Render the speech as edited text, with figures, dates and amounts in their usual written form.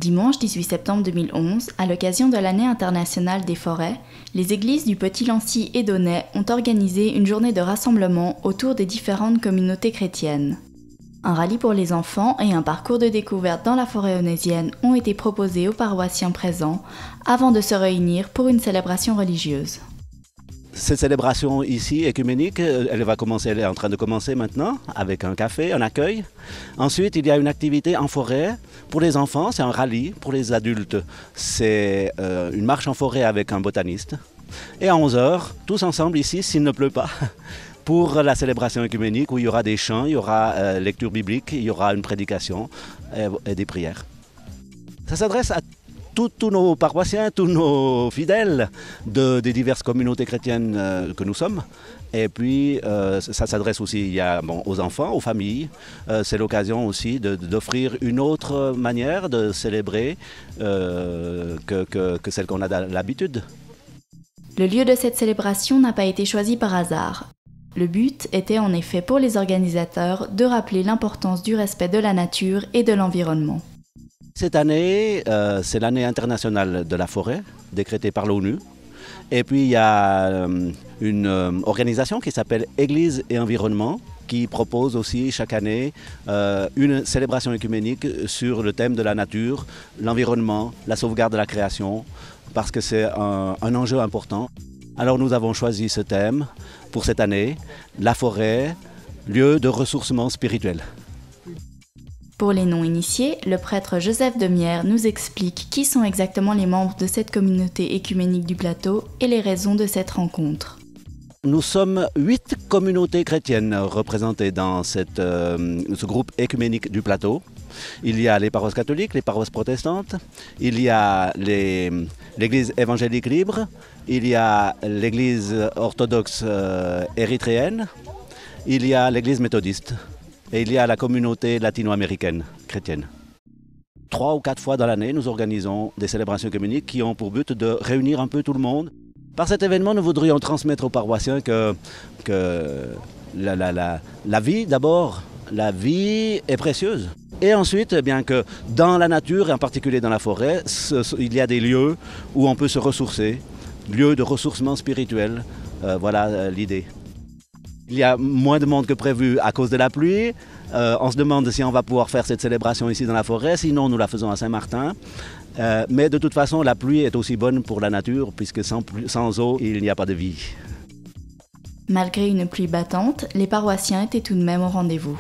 Dimanche 18 septembre 2011, à l'occasion de l'année internationale des forêts, les églises du Petit-Lancy et d'Aunay ont organisé une journée de rassemblement autour des différentes communautés chrétiennes. Un rallye pour les enfants et un parcours de découverte dans la forêt onaysienne ont été proposés aux paroissiens présents avant de se réunir pour une célébration religieuse. Cette célébration ici, écuménique, elle est en train de commencer maintenant avec un café, un accueil. Ensuite, il y a une activité en forêt pour les enfants, c'est un rallye. Pour les adultes, c'est une marche en forêt avec un botaniste. Et à 11 h, tous ensemble ici, s'il ne pleut pas, pour la célébration écuménique où il y aura des chants, il y aura lecture biblique, il y aura une prédication et des prières. Ça s'adresse à tous nos paroissiens, tous nos fidèles des diverses communautés chrétiennes que nous sommes. Et puis, ça s'adresse aussi aux enfants, aux familles. C'est l'occasion aussi d'offrir une autre manière de célébrer que celle qu'on a l'habitude. Le lieu de cette célébration n'a pas été choisi par hasard. Le but était en effet pour les organisateurs de rappeler l'importance du respect de la nature et de l'environnement. Cette année, c'est l'année internationale de la forêt, décrétée par l'ONU. Et puis il y a une organisation qui s'appelle Église et Environnement, qui propose aussi chaque année une célébration œcuménique sur le thème de la nature, l'environnement, la sauvegarde de la création, parce que c'est un enjeu important. Alors nous avons choisi ce thème pour cette année, la forêt, lieu de ressourcement spirituel. Pour les non-initiés, le prêtre Joseph Demière nous explique qui sont exactement les membres de cette communauté écuménique du plateau et les raisons de cette rencontre. Nous sommes 8 communautés chrétiennes représentées dans ce groupe écuménique du plateau. Il y a les paroisses catholiques, les paroisses protestantes, il y a l'église évangélique libre, il y a l'église orthodoxe érythréenne, il y a l'église méthodiste. Et il y a la communauté latino-américaine chrétienne. 3 ou 4 fois dans l'année, nous organisons des célébrations œcuméniques qui ont pour but de réunir un peu tout le monde. Par cet événement, nous voudrions transmettre aux paroissiens que la vie, d'abord, la vie est précieuse. Et ensuite, eh bien que dans la nature, et en particulier dans la forêt, il y a des lieux où on peut se ressourcer, lieux de ressourcement spirituel. Voilà l'idée. Il y a moins de monde que prévu à cause de la pluie. On se demande si on va pouvoir faire cette célébration ici dans la forêt, sinon nous la faisons à Saint-Martin. Mais de toute façon, la pluie est aussi bonne pour la nature, puisque sans eau, il n'y a pas de vie. Malgré une pluie battante, les paroissiens étaient tout de même au rendez-vous.